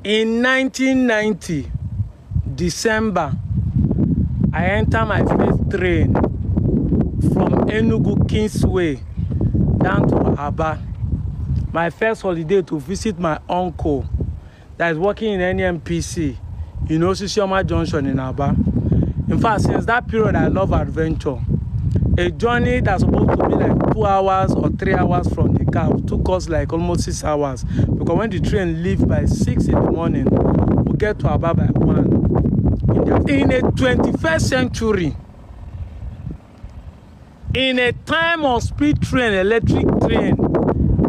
In 1990, December, I entered my first train from Enugu Kingsway down to Aba. My first holiday to visit my uncle that is working in NMPC, in Osisioma Junction in Aba. In fact, since that period, I love adventure. A journey that's supposed to be like 2 hours or 3 hours from the car took us like almost 6 hours. Because when the train leaves by 6 in the morning, we get to Aba by 1. In a 21st century, in a time of speed train, electric train,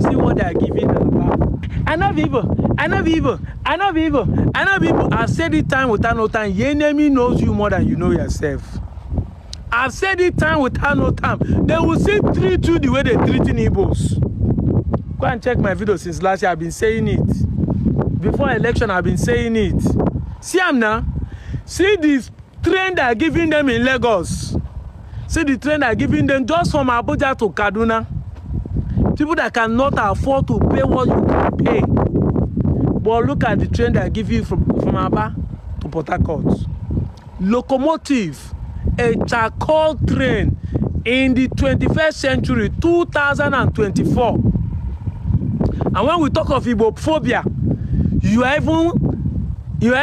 see what they are giving Aba. I know people. I know people. I know people. I know people. I've said it time without no time. Your enemy knows you more than you know yourself. I've said it time without no time. They will still treat you the way they treating Igbos. Go and check my video since last year. I've been saying it. Before election, I've been saying it. See them now. See this train they are giving them in Lagos. See the train they are giving them just from Abuja to Kaduna. People that cannot afford to pay what you can pay. But look at the train they are giving from Aba to Port Harcourt. Locomotive. A charcoal train in the 21st century, 2024. And when we talk of Igbophobia, you are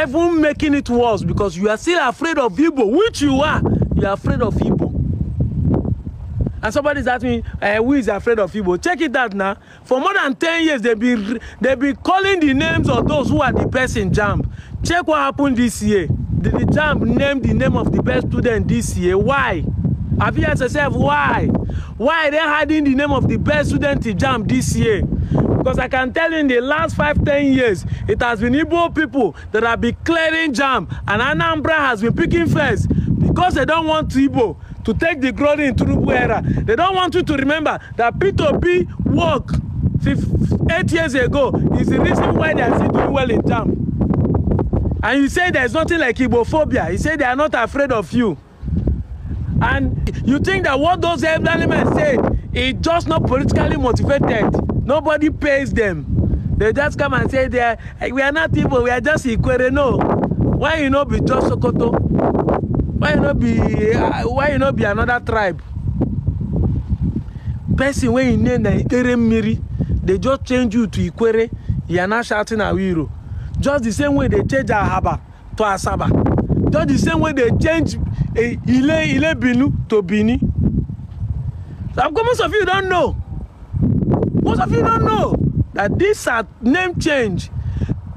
even making it worse because you are still afraid of Igbo, which you are. You are afraid of Igbo. And somebody's asking me, who is afraid of Igbo? Check it out now. For more than 10 years, they be calling the names of those who are the best in JAMB. Check what happened this year. The JAMB named the name of the best student this year. Why? Have you asked yourself why? Why are they hiding the name of the best student in JAMB this year? Because I can tell you in the last 5-10 years, it has been Igbo people that have been clearing JAMB, and Anambra has been picking first because they don't want Igbo to take the glory in Tinubu era. They don't want you to remember that P2P work 8 years ago is the reason why they are still doing well in JAMB. And you say there's nothing like Igbophobia. You say they are not afraid of you. And you think that what those elderly men say is just not politically motivated. Nobody pays them. They just come and say we are not Igbo, we are just Ikwere. No. Why you not be just Sokoto? Why you not be another tribe? Person when you name the Itere Miri, they just change you to Ikwere. You are not shouting Awiro. Just the same way they change Ahaba to Asaba. Just the same way they change Ile Binu to Bini. So most of you don't know. Most of you don't know that these are name change.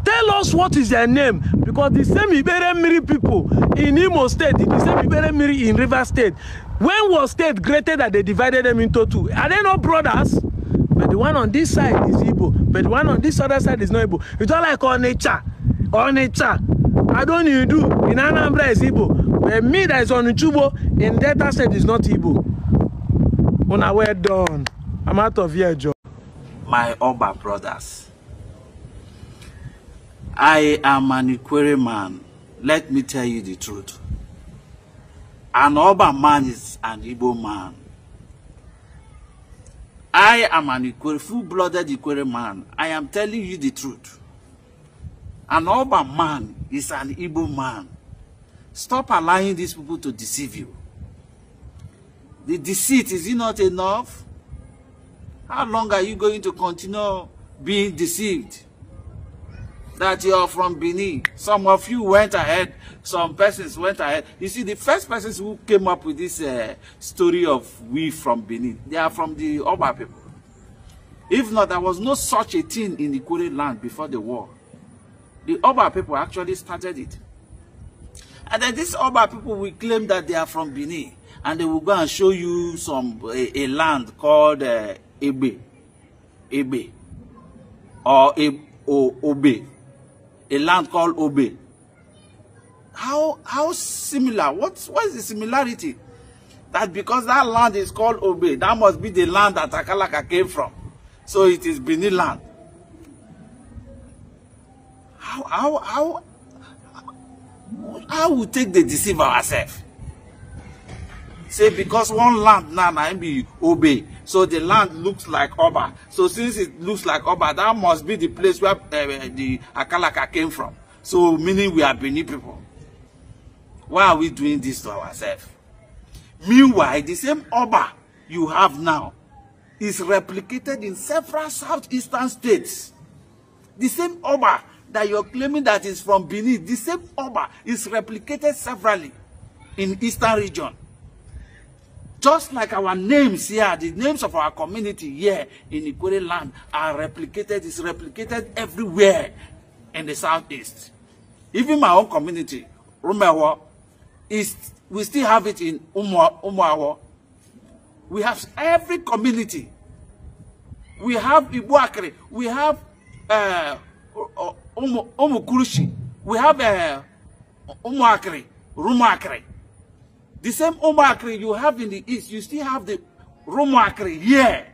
Tell us what is their name. Because the same Ibere Miri people in Imo State, the same Ibere Miri in River State. When was state greater that they divided them into two? Are they not brothers? But the one on this side is Igbo. But the one on this other side is not Igbo. It's not like Onitsha. Onitsha. I don't need do. In Anambra is Igbo. But me that is on Uchubo, in Delta State is not Igbo. When I were done, I'm out of here, Joe. My Oba brothers, I am an Ikwere man. Let me tell you the truth. An Oba man is an Igbo man. I am an Ikwere, full-blooded Ikwere man. I am telling you the truth. An Oba man is an Igbo man. Stop allowing these people to deceive you. The deceit, is it not enough? How long are you going to continue being deceived? That you are from Benin. Some of you went ahead, some persons went ahead. You see, the first persons who came up with this story of we from Benin, they are from the Oba people. If not, there was no such a thing in the Ikwere land before the war. The Oba people actually started it. And then these Oba people will claim that they are from Benin, and they will go and show you a land called Ebe, or Obe. A land called Obe. How similar? What is the similarity? That because that land is called Obe, that must be the land that Akalaka came from. So it is Benin land. How we take the deceive ourselves? Say because one land now be Obe, So the land looks like Oba. So since it looks like Oba, that must be the place where the Akalaka came from. So meaning we are Beni people. Why are we doing this to ourselves? Meanwhile, the same Oba you have now is replicated in several southeastern states. The same Oba that you're claiming that is from Benin, the same Oba is replicated severally in eastern region. Just like our names here, the names of our community here in Ikwere land are replicated, is replicated everywhere in the southeast. Even my own community, Rumewa, we still have it in Umuawo. We have every community. We have Ibuakre, we have Umukurushi, we have Umuakre, Rumakre. The same Umuakre you have in the east, you still have the Rumakre here.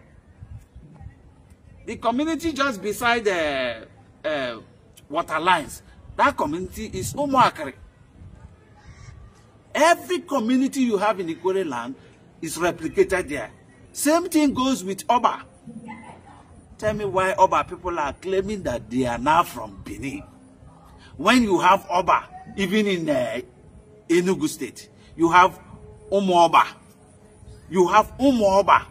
The community just beside the water lines, that community is Umuakre. Every community you have in the Ikwere land is replicated there. Same thing goes with Oba. Tell me why Oba people are claiming that they are now from Benin. When you have Oba, even in Enugu State, you have Oba. You have Oba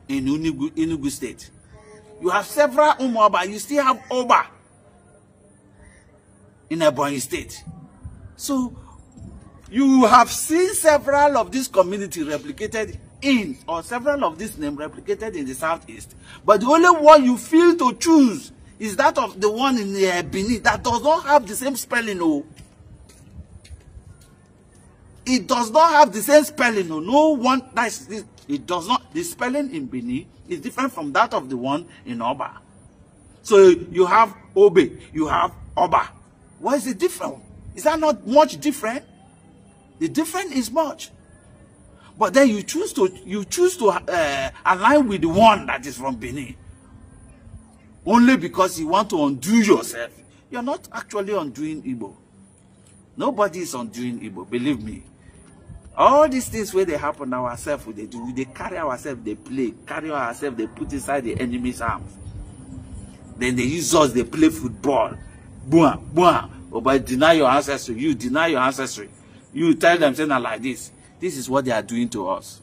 in Enugu State. You have several Oba. You still have Oba in Ebonyi State. So, you have seen several of these communities replicated in, or several of these names replicated in the southeast. But the only one you feel to choose is that of the one in Benin that does not have the same spelling. Oh. It does not have the same spelling. Oh. No one, it does not. The spelling in Benin is different from that of the one in Oba. So you have Obe, you have Oba. What is the difference? Is that not much different? The difference is much. But then you choose to align with the one that is from Benin. Only because you want to undo yourself. You're not actually undoing Igbo. Nobody is undoing Igbo, believe me. All these things where they happen ourselves, they carry ourselves, they play, carry ourselves, they put inside the enemy's arms. Then they use us, they play football. Boom, boom. Or by deny your ancestry, you deny your ancestry. You tell them saying like this. This is what they are doing to us.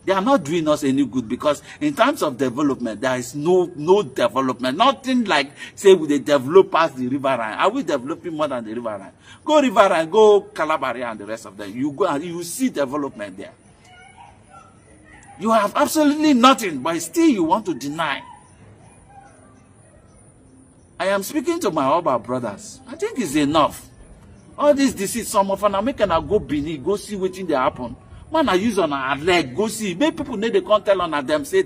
They are not doing us any good because in terms of development, there is no development. Nothing like, say, we they develop past the river line. Are we developing more than the river line? Go river line, go Calabari and the rest of them. You go and you see development there. You have absolutely nothing, but still you want to deny. I am speaking to my Oba brothers. I think it's enough. All this deceit, some of them make go Benin, go see what they happen. Man, I use on a leg, go see. Make people need to come tell on them, say.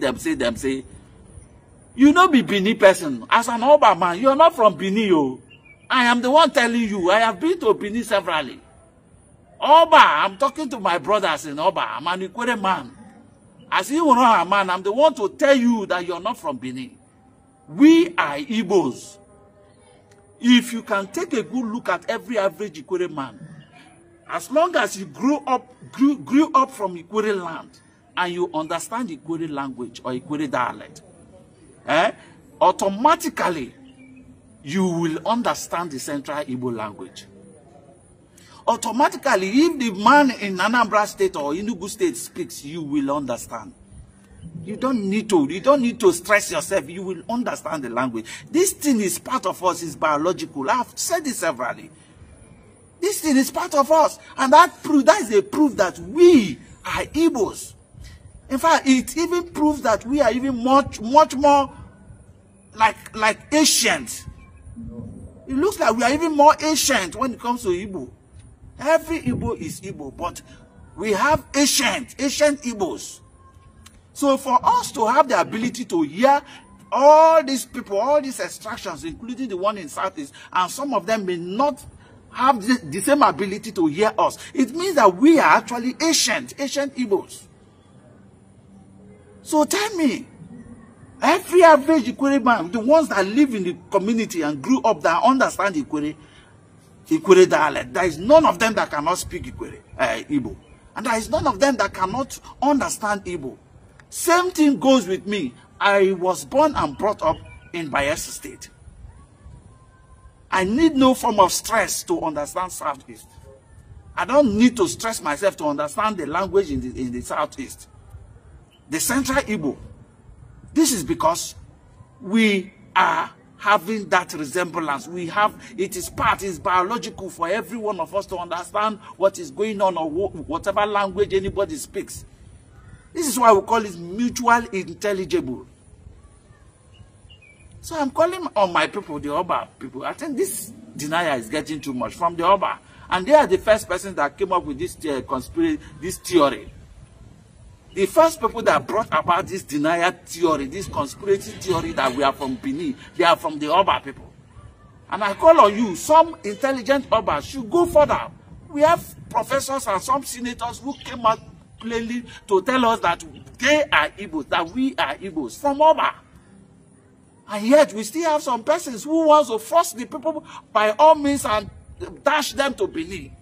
You know be Benin person. As an Oba man, you're not from Benin, yo. I am the one telling you. I have been to Benin severally. Oba, I'm talking to my brothers in Oba. I'm an Ikwere man. As you know, a man, I'm the one to tell you that you're not from Benin. We are Igbos. If you can take a good look at every average Ikwere man, as long as you grew up from Ikwere land and you understand Ikwere language or Ikwere dialect, automatically you will understand the Central Igbo language. Automatically, if the man in Anambra State or Enugu State speaks, you will understand. You don't need to stress yourself. You will understand the language. This thing is part of us. It's biological. I've said this severally. This thing is part of us. And that is a proof that we are Igbos. In fact, it even proves that we are even much more like ancient. It looks like we are even more ancient when it comes to Igbo. Every Igbo is Igbo, but we have ancient Igbos. So for us to have the ability to hear all these people, all these extractions, including the one in Southeast, and some of them may not have the same ability to hear us, it means that we are actually ancient Igbos. So tell me, every average Ikwere man, the ones that live in the community and grew up that understand Ikwere dialect, there is none of them that cannot speak Igbo. And there is none of them that cannot understand Igbo. Same thing goes with me. I was born and brought up in Biafra State. I need no form of stress to understand Southeast. I don't need to stress myself to understand the language in the Southeast. The Central Igbo. This is because we are having that resemblance. It is biological for every one of us to understand what is going on or whatever language anybody speaks. This is why we call it mutual intelligible. So I'm calling on my people, the Oba people. I think this denial is getting too much from the Oba. And they are the first person that came up with this this theory. The first people that brought about this denial theory, this conspiracy theory that we are from Benin, they are from the Oba people. And I call on you, some intelligent Oba should go further. We have professors and some senators who came out plainly to tell us that they are Igbos, that we are Igbos from Oba. And yet we still have some persons who want to force the people by all means and dash them to Benin.